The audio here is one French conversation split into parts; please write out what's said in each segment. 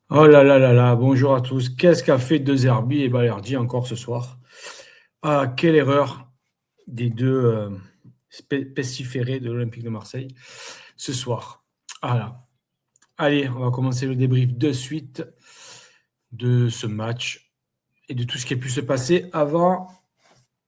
Oh là là là là, bonjour à tous. Qu'est-ce qu'a fait De Zerbi et Balerdi encore ce soir? Ah, quelle erreur des deux pestiférés de l'Olympique de Marseille ce soir. Voilà. Allez, on va commencer le débrief de suite de ce match et de tout ce qui a pu se passer avant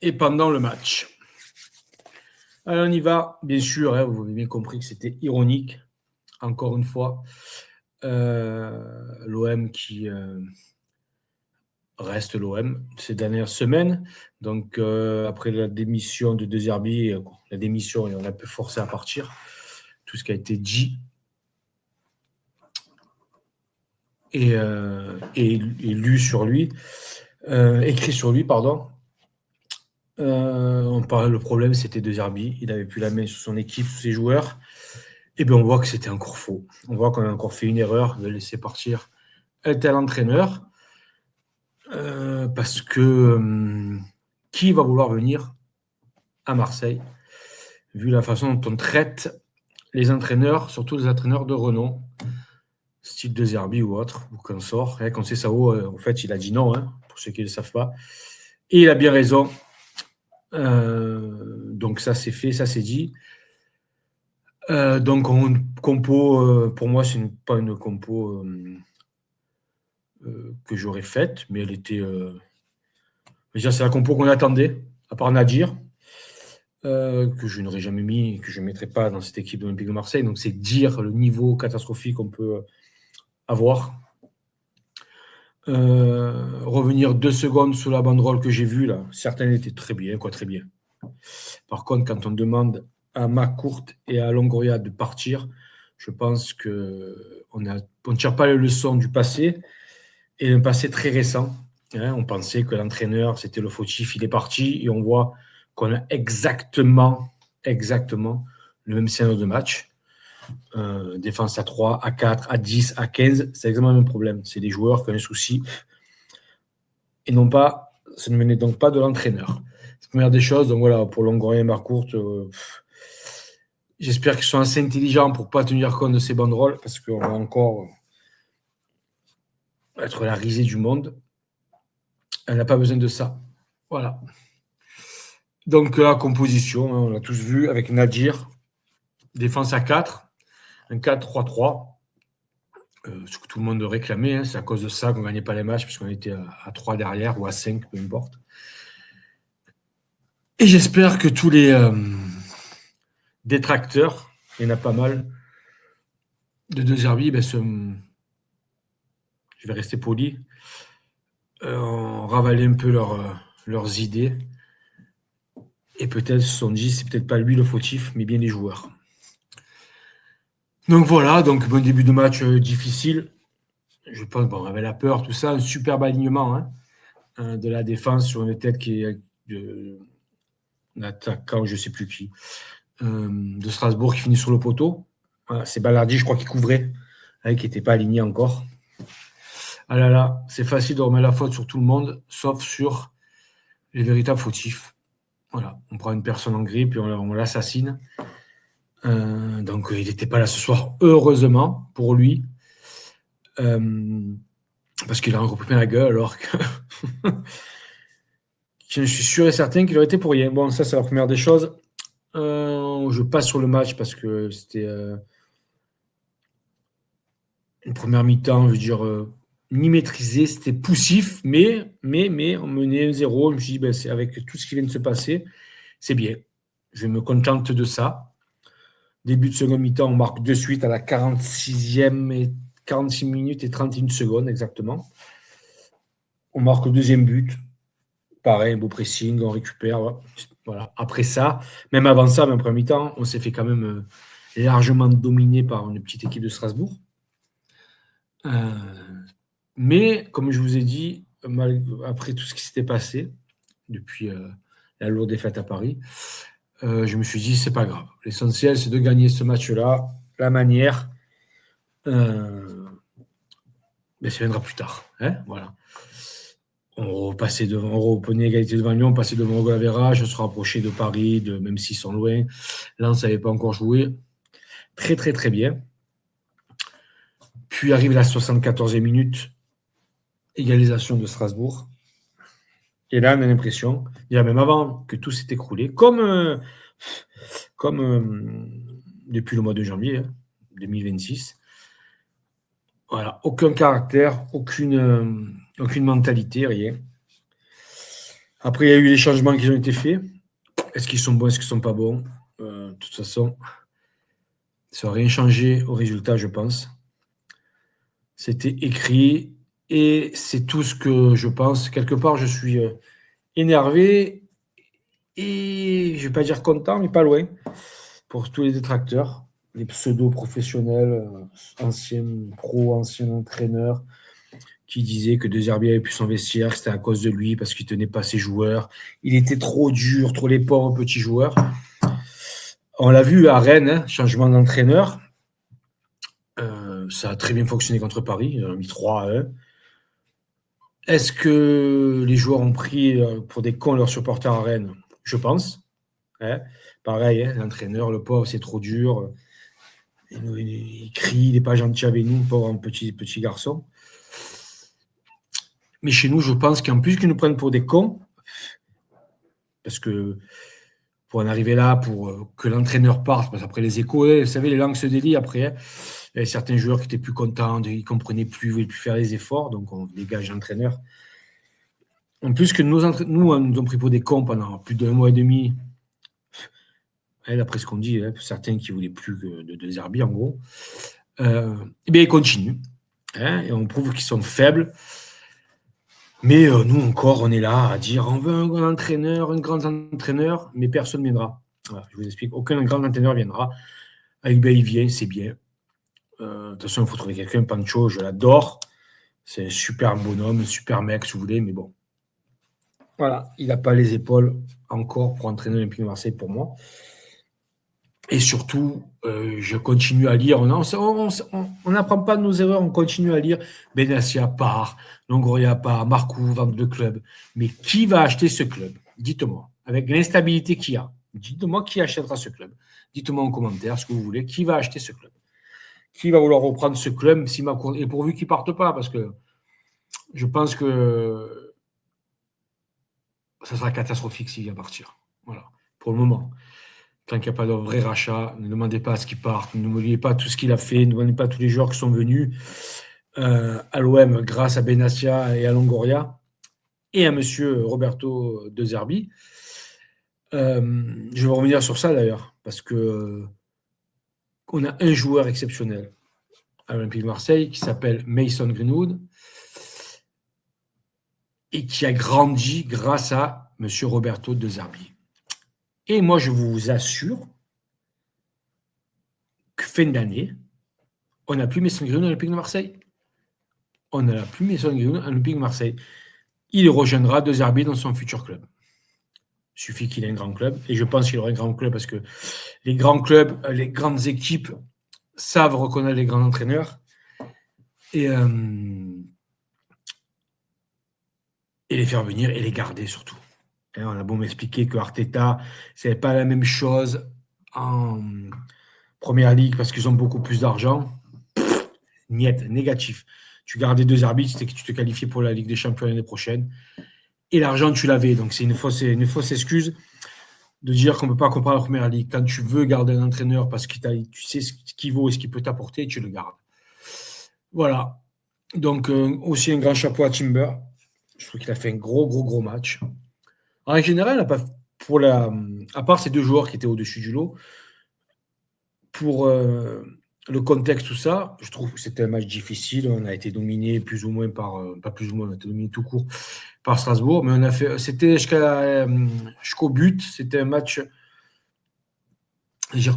et pendant le match. Alors on y va, bien sûr, hein, vous avez bien compris que c'était ironique, encore une fois. L'OM qui reste l'OM ces dernières semaines. Donc, après la démission de De Zerbi, la démission, et on a pu forcer à partir, tout ce qui a été dit et lu sur lui, écrit sur lui, pardon. On parlait, le problème, c'était De Zerbi. Il n'avait plus la main sur son équipe, sur ses joueurs. Et bien, on voit que c'était encore faux. On voit qu'on a encore fait une erreur de laisser partir un tel entraîneur. Parce que qui va vouloir venir à Marseille, vu la façon dont on traite les entraîneurs, surtout les entraîneurs de renom, style De Zerbi ou autre, ou consort. Quand c'est Sao, en fait, il a dit non, hein, pour ceux qui ne le savent pas. Et il a bien raison. Donc ça, c'est fait, ça, c'est dit. Donc, compo, pour moi, ce n'est pas une compo que j'aurais faite, mais elle était... déjà, c'est la compo qu'on attendait, à part Nadir. Que je n'aurais jamais mis et que je ne mettrais pas dans cette équipe de l'Olympique de Marseille. Donc, c'est dire le niveau catastrophique qu'on peut avoir. Revenir 2 secondes sous la banderole que j'ai vue, là, certaines étaient très bien, très bien. Par contre, quand on demande à McCourt et à Longoria de partir, je pense qu'on ne tire pas les leçons du passé et d'un passé très récent. Hein, on pensait que l'entraîneur, c'était le fautif, il est parti et on voit qu'on a exactement le même scénario de match. Défense à 3, à 4, à 10, à 15, c'est exactement le même problème. C'est des joueurs qui ont un souci et non pas, ça ne venait donc pas de l'entraîneur. C'est la première des choses. Donc voilà, pour Longoria et Marcourt, j'espère qu'ils sont assez intelligents pour ne pas tenir compte de ces banderoles parce qu'on va encore être la risée du monde. Elle n'a pas besoin de ça. Voilà. Donc la composition, on l'a tous vu avec Nadir, défense à 4, un 4-3-3. Ce que tout le monde réclamait, hein, c'est à cause de ça qu'on ne gagnait pas les matchs, parce qu'on était à 3 derrière ou à 5, peu importe. Et j'espère que tous les détracteurs, il y en a pas mal, de De Zerbi, je vais rester poli, ont ravalé un peu leurs idées. Et peut-être se sont dit, c'est peut-être pas lui le fautif, mais bien les joueurs. Donc voilà, donc bon début de match difficile. Je pense, bon, on avait la peur, tout ça, un superbe alignement de la défense sur une tête qui est un attaquant, je ne sais plus qui, de Strasbourg qui finit sur le poteau. Voilà, c'est Balardi, je crois, qui couvrait, qui n'était pas aligné encore. Ah là là, c'est facile de remettre la faute sur tout le monde, sauf sur les véritables fautifs. Voilà, on prend une personne en grippe et on l'assassine. Donc, il n'était pas là ce soir, heureusement, pour lui. Parce qu'il a encore plein la gueule, alors que je suis sûr et certain qu'il aurait été pour rien. Bon, ça, c'est la première des choses. Je passe sur le match parce que c'était une première mi-temps, je veux dire, ni maîtrisée, c'était poussif, mais on menait 1-0. Je me suis dit, c'est avec tout ce qui vient de se passer, c'est bien. Je me contente de ça. Début de seconde mi-temps, on marque de suite à la 46e et 46 minutes et 31 secondes exactement. On marque le deuxième but. Pareil, un beau pressing, on récupère. Voilà. Après ça, même avant ça, même premier mi-temps, on s'est fait quand même largement dominer par une petite équipe de Strasbourg. Mais, comme je vous ai dit, après tout ce qui s'était passé depuis la lourde défaite à Paris, je me suis dit, c'est pas grave. L'essentiel, c'est de gagner ce match-là. La manière, ça viendra plus tard. Hein, voilà. On reprenait égalité devant Lyon, on passait devant Golavera, je se rapprochais de Paris, même s'ils sont loin. Lens n'avait pas encore joué. Très, très, très bien. Puis arrive la 74e minute, égalisation de Strasbourg. Et là, on a l'impression, déjà même avant que tout s'est écroulé, comme depuis le mois de janvier 2026. Voilà, aucun caractère, aucune mentalité, rien. Après, il y a eu les changements qui ont été faits. Est-ce qu'ils sont bons, est-ce qu'ils ne sont pas bons? De toute façon, ça n'a rien changé au résultat, je pense. C'était écrit et c'est tout ce que je pense. Quelque part, je suis énervé et je ne vais pas dire content, mais pas loin, pour tous les détracteurs, les pseudo-professionnels, anciens pros, anciens entraîneurs, qui disaient que De Zerbi avait pu son vestiaire, que c'était à cause de lui, parce qu'il ne tenait pas ses joueurs. Il était trop dur, trop les pauvres petits joueurs. On l'a vu à Rennes, changement d'entraîneur. Ça a très bien fonctionné contre Paris, on a mis 3-1. Est-ce que les joueurs ont pris pour des cons leurs supporters à Rennes? Je pense. Pareil, l'entraîneur, le pauvre, c'est trop dur. Il crie, il n'est pas gentil avec nous, pauvre petit garçon. Mais chez nous, je pense qu'en plus qu'ils nous prennent pour des cons, parce que pour en arriver là, pour que l'entraîneur parte, parce qu'après les échos, vous savez, les langues se délient après. Il y avait certains joueurs qui étaient plus contents, ils ne comprenaient plus, ils ne voulaient plus faire les efforts, donc on dégage l'entraîneur. En plus que nous ont pris pour des cons pendant plus d'un mois et demi. D'après ce qu'on dit, certains qui ne voulaient plus de Zerbi, en gros. Et bien, ils continuent. Et on prouve qu'ils sont faibles. Mais nous, encore, on est là à dire on veut un entraîneur, un grand entraîneur, mais personne ne viendra. Voilà, je vous explique. Aucun grand entraîneur viendra. Avec il vient, c'est bien. De toute façon, il faut trouver quelqu'un. Pancho, je l'adore. C'est un super bonhomme, un super mec, si vous voulez, mais bon. Voilà, il n'a pas les épaules encore pour entraîner l'Olympique de Marseille pour moi. Et surtout, je continue à lire. On n'apprend pas de nos erreurs, on continue à lire. Benassia part, Longoria part, Marcou vend de club. Mais qui va acheter ce club? Dites-moi, avec l'instabilité qu'il y a. Dites-moi qui achètera ce club. Dites-moi en commentaire ce que vous voulez. Qui va acheter ce club? Qui va vouloir reprendre ce club et pourvu qu'il ne parte pas, parce que je pense que ça sera catastrophique s'il vient partir. Voilà, pour le moment. Tant qu'il n'y a pas de vrai rachat, ne demandez pas à ce qu'il parte, ne n'oubliez pas tout ce qu'il a fait, ne demandez pas tous les joueurs qui sont venus à l'OM grâce à Benassia et à Longoria et à monsieur Roberto De Zerbi. Je vais revenir sur ça d'ailleurs, parce que on a un joueur exceptionnel à l'Olympique de Marseille qui s'appelle Mason Greenwood et qui a grandi grâce à monsieur Roberto De Zerbi. Et moi, je vous assure que fin d'année, on n'a plus Mason Greenwood à l'Olympique de Marseille. On n'a plus Mason Greenwood à l'Olympique de Marseille. Il rejoindra De Zerbi dans son futur club. Il suffit qu'il ait un grand club. Et je pense qu'il aura un grand club parce que les grands clubs, les grandes équipes savent reconnaître les grands entraîneurs. Et les faire venir et les garder surtout. Et on a beau m'expliquer que Arteta, ce n'est pas la même chose en Première Ligue parce qu'ils ont beaucoup plus d'argent. Niet, négatif. Tu gardais deux arbitres, c'était que tu te qualifiais pour la Ligue des Champions l'année prochaine. Et l'argent, tu l'avais. Donc, c'est une fausse excuse de dire qu'on ne peut pas comparer la Première Ligue. Quand tu veux garder un entraîneur parce que tu sais ce qu'il vaut et ce qu'il peut t'apporter, tu le gardes. Voilà. Donc, aussi un grand chapeau à Timber. Je trouve qu'il a fait un gros match. En général, à part ces deux joueurs qui étaient au-dessus du lot, pour le contexte, tout ça, je trouve que c'était un match difficile. On a été dominé plus ou moins pas plus ou moins, on a été dominé tout court par Strasbourg, mais c'était jusqu'au but. C'était un match,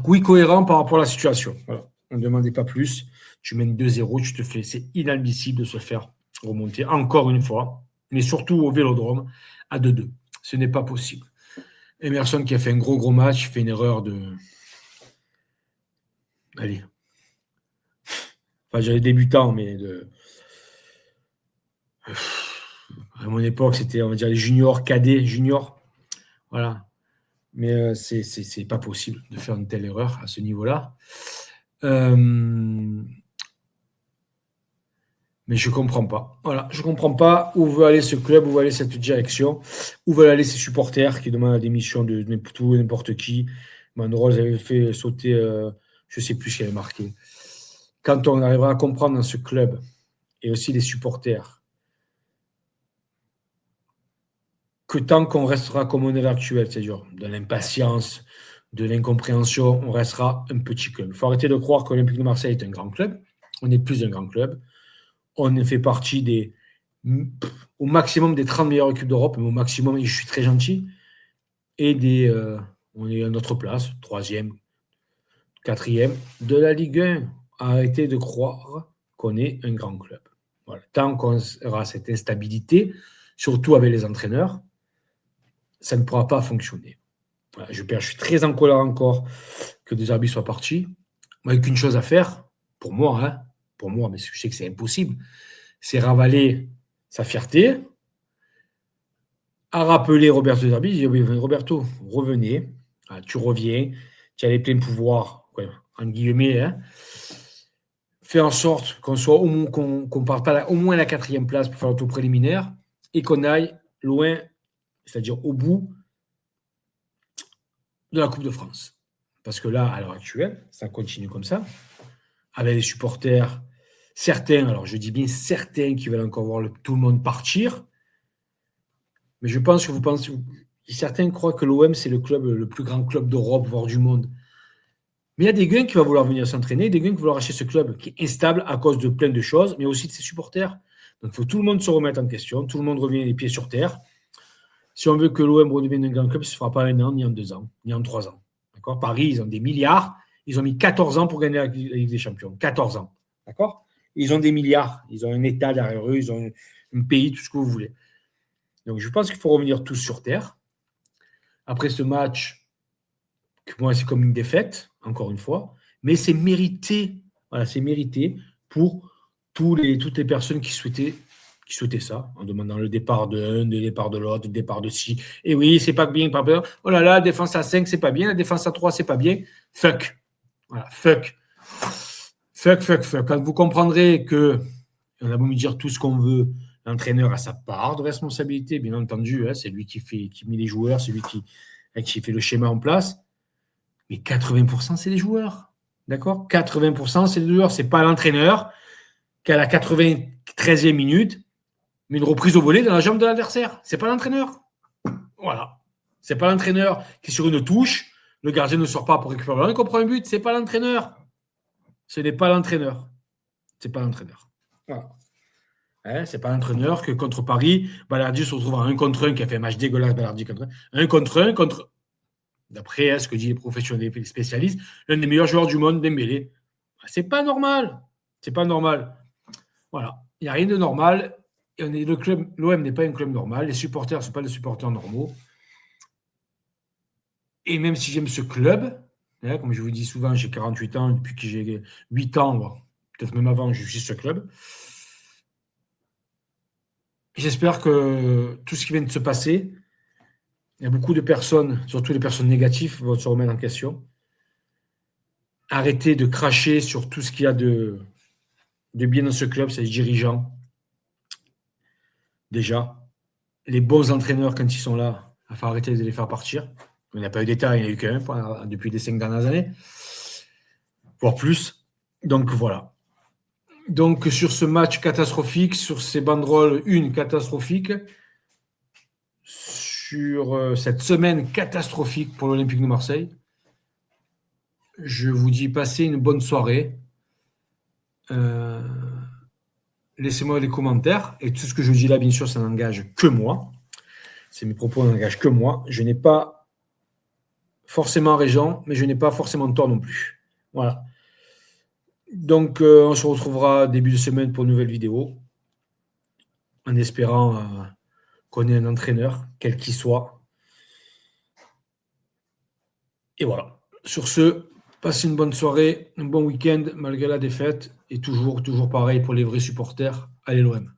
oui, cohérent par rapport à la situation. Voilà. On ne demandait pas plus. Tu mènes 2-0, c'est inadmissible de se faire remonter encore une fois, mais surtout au Vélodrome à 2-2. Ce n'est pas possible. Emerson qui a fait un gros match, fait une erreur de... Allez. Enfin, j'avais débutant, mais à mon époque, c'était, on va dire, les juniors, cadets, juniors. Voilà. Mais c'est pas possible de faire une telle erreur à ce niveau-là. Mais je ne comprends pas. Voilà, je ne comprends pas où veut aller ce club, où veut aller cette direction, où veulent aller ces supporters qui demandent la démission de tout et n'importe qui. Mandrols avait fait sauter, je ne sais plus ce qu'il avait marqué. Quand on arrivera à comprendre dans ce club, et aussi les supporters, que tant qu'on restera comme on est actuel, c'est-à-dire de l'impatience, de l'incompréhension, on restera un petit club. Il faut arrêter de croire que l'Olympique de Marseille est un grand club. On n'est plus un grand club. On fait partie au maximum des 30 meilleures équipes d'Europe, mais au maximum, et je suis très gentil, et on est à notre place, 3e, 4e de la Ligue 1. Arrêtez de croire qu'on est un grand club. Voilà. Tant qu'on aura cette instabilité, surtout avec les entraîneurs, ça ne pourra pas fonctionner. Voilà, je suis très en colère encore que des arbitres soient partis. Moi, il n'y a qu'une chose à faire, pour moi, mais je sais que c'est impossible, c'est ravaler sa fierté, à rappeler Roberto Zerbi, dire Roberto, revenez, tu reviens, tu as les pleins pouvoirs, en guillemets, fais en sorte qu'on soit qu'on parte pas au moins la 4e place pour faire le tour préliminaire et qu'on aille loin, c'est-à-dire au bout de la Coupe de France. Parce que là, à l'heure actuelle, ça continue comme ça, avec les supporters, certains, alors je dis bien certains qui veulent encore voir tout le monde partir, mais je pense que certains croient que l'OM, c'est le plus grand club d'Europe, voire du monde. Mais il y a des gars qui vont vouloir venir s'entraîner, des gars qui vont vouloir acheter ce club qui est instable à cause de plein de choses, mais aussi de ses supporters. Donc, il faut que tout le monde se remette en question, tout le monde revienne les pieds sur terre. Si on veut que l'OM redevienne un grand club, ça ne se fera pas en 1 an, ni en 2 ans, ni en 3 ans. D'accord ? Paris, ils ont des milliards. Ils ont mis 14 ans pour gagner la Ligue des Champions. 14 ans. D'accord ? Ils ont des milliards. Ils ont un État derrière eux. Ils ont un pays, tout ce que vous voulez. Donc, je pense qu'il faut revenir tous sur terre. Après ce match, moi, c'est comme une défaite, encore une fois. Mais c'est mérité. Voilà, c'est mérité pour toutes les personnes qui souhaitaient ça, en demandant le départ de l'un, le départ de l'autre, le départ de ci. Et oui, c'est pas bien, pas bien. Oh là là, la défense à 5, c'est pas bien. La défense à 3, c'est pas bien. Fuck. Voilà, fuck. Fuck. Quand vous comprendrez que, on a beau me dire tout ce qu'on veut, l'entraîneur a sa part de responsabilité, bien entendu. C'est lui qui met les joueurs, c'est lui qui fait le schéma en place. Mais 80%, c'est les joueurs. D'accord ? 80%, c'est les joueurs. C'est pas l'entraîneur qui, à la 93e minute, met une reprise au volet dans la jambe de l'adversaire. C'est pas l'entraîneur. Voilà. C'est pas l'entraîneur qui, sur une touche, le gardien ne sort pas pour récupérer le ballon et qu'on prend un but. C'est pas l'entraîneur. Ce n'est pas l'entraîneur. C'est pas l'entraîneur. Voilà. C'est pas l'entraîneur que contre Paris, Balardi se retrouve en 1 contre 1, qui a fait un match dégueulasse, Balardi contre 1 contre 1 contre. D'après ce que disent les professionnels, les spécialistes, l'un des meilleurs joueurs du monde, Dembélé. C'est pas normal. C'est pas normal. Voilà. Il n'y a rien de normal. L'OM n'est pas un club normal. Les supporters ne sont pas des supporters normaux. Et même si j'aime ce club, comme je vous dis souvent, j'ai 48 ans, depuis que j'ai 8 ans, peut-être même avant, je suis ce club. J'espère que tout ce qui vient de se passer, il y a beaucoup de personnes, surtout les personnes négatives, vont se remettre en question. Arrêtez de cracher sur tout ce qu'il y a de bien dans ce club, c'est les dirigeants. Déjà, les bons entraîneurs, quand ils sont là, il faut arrêter de les faire partir. Il n'y a pas eu d'État, il n'y en a eu qu'un depuis les 5 dernières années, voire plus. Donc voilà. Donc sur ce match catastrophique, sur ces banderoles, une catastrophique, sur cette semaine catastrophique pour l'Olympique de Marseille, je vous dis passez une bonne soirée. Laissez-moi les commentaires. Et tout ce que je dis là, bien sûr, ça n'engage que moi. Mes propos n'engagent que moi. Je n'ai pas forcément raison, mais je n'ai pas forcément tort non plus. Voilà. Donc, on se retrouvera début de semaine pour une nouvelle vidéo, en espérant qu'on ait un entraîneur, quel qu'il soit. Et voilà. Sur ce, passez une bonne soirée, un bon week-end malgré la défaite, et toujours pareil pour les vrais supporters. Allez l'OM.